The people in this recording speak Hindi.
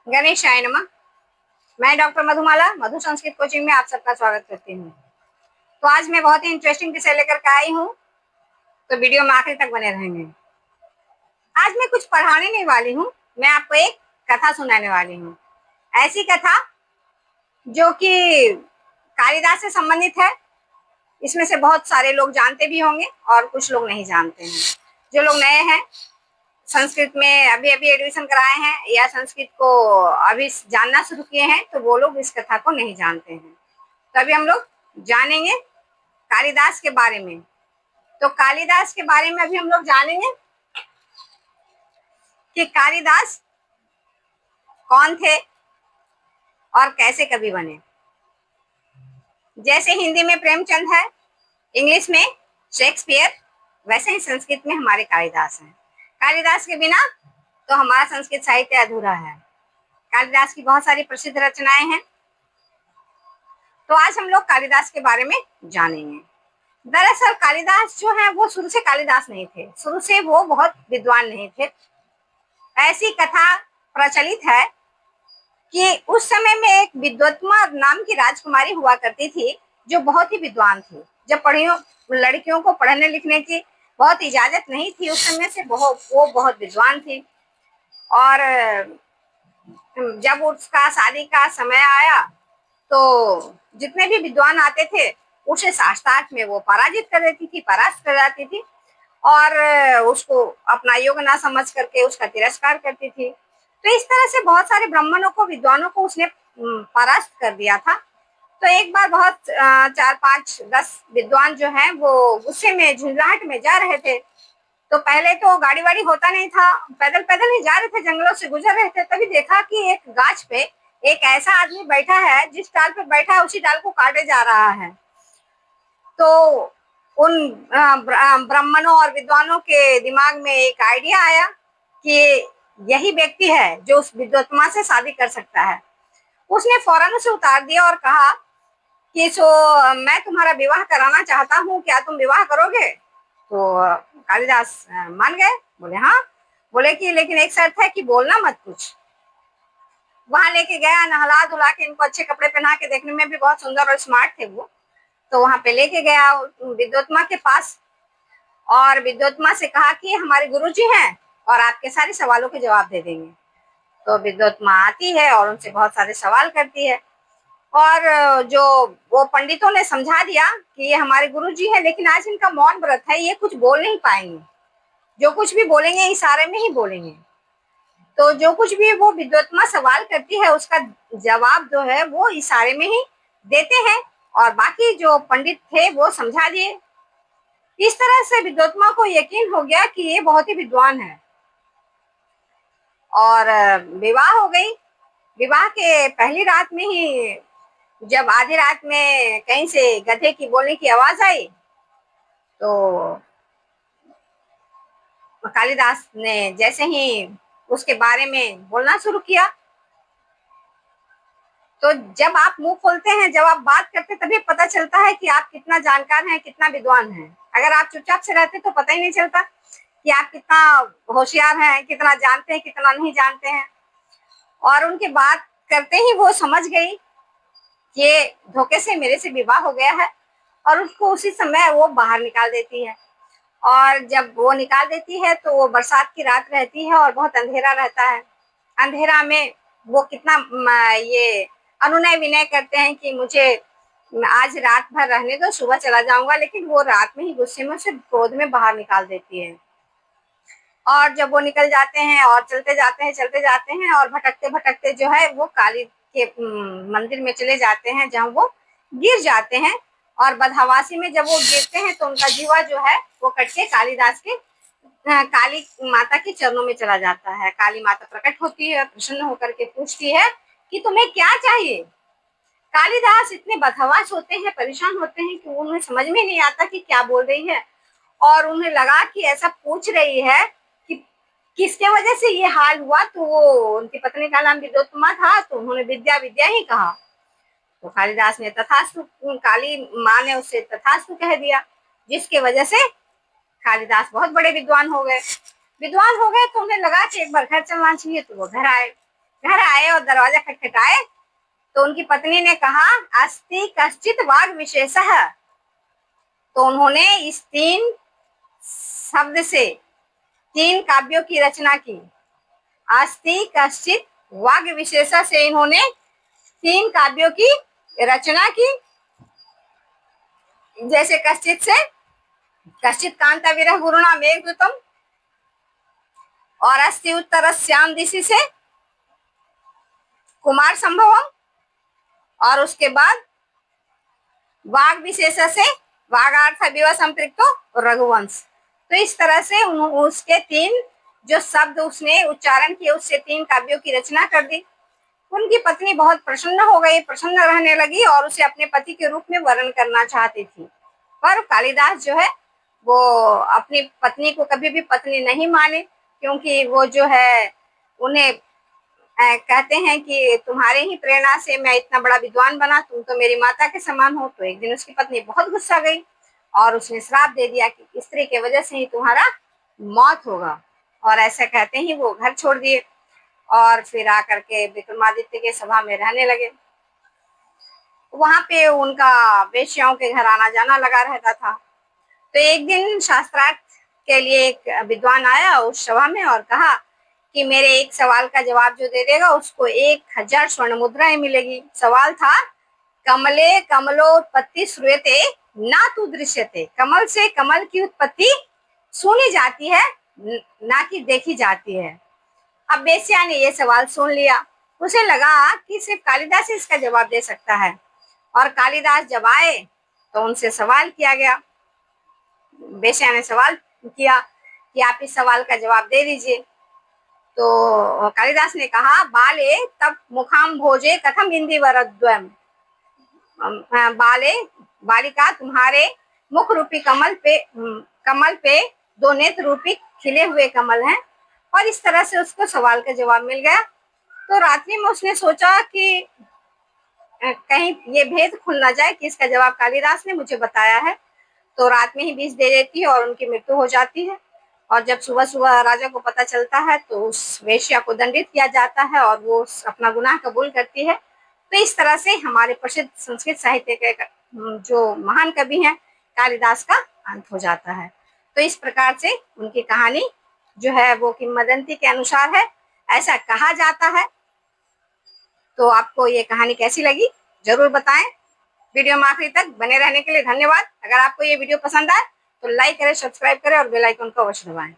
गणेशाय नमः। मैं डॉक्टर मधुमाला मधु संस्कृत कोचिंग में आप सबका स्वागत करती हूँ। तो आज मैं बहुत ही इंटरेस्टिंग विषय लेकर के आई हूँ, तो वीडियो में आखिर तक बने रहेंगे। आज मैं कुछ पढ़ाने नहीं वाली हूँ, मैं आपको एक कथा सुनाने वाली हूँ। ऐसी कथा जो कि कालिदास से संबंधित है। इसमें से बहुत सारे लोग जानते भी होंगे और कुछ लोग नहीं जानते हैं। जो लोग नए हैं, संस्कृत में अभी अभी एडमिशन कराए हैं या संस्कृत को अभी जानना शुरू किए हैं, तो वो लोग इस कथा को नहीं जानते हैं। तो अभी हम लोग जानेंगे कालिदास के बारे में। तो कालिदास के बारे में अभी हम लोग जानेंगे कि कालिदास कौन थे और कैसे कवि बने। जैसे हिंदी में प्रेमचंद है, इंग्लिश में शेक्सपियर, वैसे ही संस्कृत में हमारे कालिदास हैं। कालिदास के बिना तो हमारा संस्कृत साहित्य अधूरा है। कालिदास की बहुत सारी प्रसिद्ध रचनाएं हैं। तो आज हम लोग कालिदास के बारे में जानेंगे। दरअसल कालिदास जो है वो शुरू से कालिदास नहीं थे, शुरू से वो बहुत विद्वान नहीं थे। ऐसी कथा प्रचलित है कि उस समय में एक विद्वत्मा नाम की राजकुमारी हुआ करती थी, जो बहुत ही विद्वान थी। जब लड़कियों को पढ़ने लिखने की बहुत इजाजत नहीं थी उस समय से, वो बहुत विद्वान थी। और जब उसका शादी का समय आया तो जितने भी विद्वान आते थे उसे शास्त्रार्थ में वो पराजित कर देती थी, परास्त कर जाती थी और उसको अपना योग्य ना समझ करके उसका तिरस्कार करती थी। तो इस तरह से बहुत सारे ब्राह्मणों को, विद्वानों को उसने परास्त कर दिया था। तो एक बार बहुत 4-5-10 विद्वान जो हैं वो गुस्से में, झुंझलाहट में जा रहे थे। तो पहले तो गाड़ी वाड़ी होता नहीं था, पैदल पैदल ही जा रहे थे, जंगलों से गुजर रहे थे। तभी देखा कि एक गाछ पे एक ऐसा आदमी बैठा है, जिस डाल पे बैठा है उसी डाल को काटे जा रहा है। तो उन ब्राह्मणों और विद्वानों के दिमाग में एक आइडिया आया कि यही व्यक्ति है जो उस विद्वत्मा से शादी कर सकता है। उसने फौरन उसे उतार दिया और कहा कि मैं तुम्हारा विवाह कराना चाहता हूँ, क्या तुम विवाह करोगे? तो कालिदास मान गए, बोले हाँ। बोले कि लेकिन एक शर्त है कि बोलना मत कुछ। वहां लेके गया, नहला धुला के, इनको अच्छे कपड़े पहना के, देखने में भी बहुत सुंदर और स्मार्ट थे वो। तो वहां पे लेके गया विद्वत्मा के पास और विद्वत्मा से कहा कि हमारे गुरुजी हैं और आपके सारे सवालों के जवाब दे देंगे। तो विद्वत्मा आती है और उनसे बहुत सारे सवाल करती है। और जो वो पंडितों ने समझा दिया कि ये हमारे गुरुजी हैं, लेकिन आज इनका मौन व्रत है, ये कुछ बोल नहीं पाएंगे, जो कुछ भी बोलेंगे इशारे में ही बोलेंगे। तो जो कुछ भी वो विद्वत्मा सवाल करती है उसका जवाब जो है वो इशारे में ही देते हैं, और बाकी जो पंडित थे वो समझा दिए। इस तरह से विद्वत्मा को यकीन हो गया कि ये बहुत ही विद्वान है और विवाह हो गई। विवाह के पहली रात में ही जब आधी रात में कहीं से गधे की बोलने की आवाज आई, तो कालिदास ने जैसे ही उसके बारे में बोलना शुरू किया, तो जब आप मुंह खोलते हैं, जब आप बात करते हैं, तभी पता चलता है कि आप कितना जानकार हैं, कितना विद्वान हैं। अगर आप चुपचाप से रहते तो पता ही नहीं चलता कि आप कितना होशियार हैं, कितना जानते हैं, कितना नहीं जानते हैं। और उनकी बात करते ही वो समझ गई कि धोखे से मेरे से विवाह हो गया है, और उसको उसी समय वो बाहर निकाल देती है। और जब वो निकाल देती है तो वो बरसात की रात रहती है और बहुत अंधेरा रहता है। अंधेरा में वो कितना ये अनुनय विनय करते हैं कि मुझे आज रात भर रहने दो, सुबह चला जाऊंगा, लेकिन वो रात में ही गुस्से में उसे क्रोध में बाहर निकाल देती है। और जब वो निकल जाते हैं और चलते जाते हैं और भटकते भटकते जो है वो काली के मंदिर में चले जाते हैं, जहाँ वो गिर जाते हैं। और बदहवासी में जब वो गिरते हैं तो उनका जीवा जो है वो कट के कालिदास के काली माता के चरणों में चला जाता है। काली माता प्रकट होती है, प्रसन्न होकर के पूछती है कि तुम्हें क्या चाहिए। कालिदास इतने बदहवास होते हैं, परेशान होते हैं कि उन्हें समझ में नहीं आता कि क्या बोल रही है। और उन्हें लगा कि ऐसा पूछ रही है कि किसके वजह से ये हाल हुआ। तो वो उनकी पत्नी का नाम विद्योत्तमा था, तो उन्होंने विद्या विद्या ही कहा। तो कालिदास ने तथास्तु, काली माँ ने उससे तथास्तु कह दिया, जिसके वजह से कालिदास बहुत बड़े विद्वान हो गए। विद्वान हो गए तो उन्हें लगा कि एक बार घर चलना चाहिए, तो वो घर आए। घर आए और दरवाजा खटखटाए तो उनकी पत्नी ने कहा, अस्ति कश्चित वाग विशेषः। तो उन्होंने इस 3 शब्द से 3 काव्यों की रचना की। अस्ति कश्चित वाग विशेषः से इन्होंने 3 काव्यों की रचना की। जैसे कश्चित से कश्चित कांता विरह गुरुणा मेघदूतम, और अस्ति उत्तर श्याम दिशि से कुमार संभवम, और उसके बाद वाग विशेष से वागार्थ विवाह संपृक्तो रघुवंश। तो इस तरह से उसके 3 जो शब्द उसने उच्चारण किए उससे 3 काव्यों की रचना कर दी। उनकी पत्नी बहुत प्रसन्न हो गई, प्रसन्न रहने लगी और उसे अपने पति के रूप में वर्ण करना चाहती थी। पर कालिदास जो है वो अपनी पत्नी को कभी भी पत्नी नहीं माने, क्योंकि वो जो है उन्हें कहते हैं कि तुम्हारे ही प्रेरणा से मैं इतना बड़ा विद्वान बना, तुम तो मेरी माता के समान हो। तो एक दिन उसकी पत्नी बहुत गुस्सा गई और उसने श्राप दे दिया कि स्त्री के वजह से ही तुम्हारा मौत होगा। और ऐसा कहते ही वो घर छोड़ दिए और फिर आकर के विक्रमादित्य के सभा में रहने लगे। वहां पे उनका वेश्याओं के घर आना जाना लगा रहता था। तो एक दिन शास्त्रार्थ के लिए एक विद्वान आया उस सभा में और कहा कि मेरे एक सवाल का जवाब जो दे देगा उसको 1000 स्वर्ण मुद्राएं मिलेगी। सवाल था, कमले कमलोत्पत्ति श्रूयते ना तू दृश्यते। कमल से कमल की उत्पत्ति सुनी जाती है, ना कि देखी जाती है। अब वेश्या ने ये सवाल सुन लिया। उसे लगा कि सिर्फ कालिदास ही इसका जवाब दे सकता है, और कालिदास जब आए तो उनसे सवाल किया गया। वेश्या ने सवाल किया कि आप इस सवाल का जवाब दे दीजिए। तो कालिदास ने कहा, बाले तब मुखाम भोजे कथम इंदी वरद्वयम। बाले बालिका तुम्हारे मुख रूपी कमल पे 2 नेत्र रूपी खिले हुए कमल हैं। और इस तरह से उसको सवाल का जवाब मिल गया। तो रात्रि में उसने सोचा कि कहीं ये भेद खुल ना जाए कि इसका जवाब कालिदास ने मुझे बताया है। तो रात में ही विष दे देती है और उनकी मृत्यु हो जाती है। और जब सुबह सुबह राजा को पता चलता है तो उस वेश्या को दंडित किया जाता है और वो अपना गुनाह कबूल करती है। तो इस तरह से हमारे प्रसिद्ध संस्कृत साहित्य के जो महान कवि हैं कालिदास का अंत हो जाता है। तो इस प्रकार से उनकी कहानी जो है वो किंवदंती के अनुसार है, ऐसा कहा जाता है। तो आपको ये कहानी कैसी लगी जरूर बताएं। वीडियो में आखिरी तक बने रहने के लिए धन्यवाद। अगर आपको ये वीडियो पसंद आए तो लाइक करें, सब्सक्राइब करें और बेल आइकन को अवश्य दबाएं।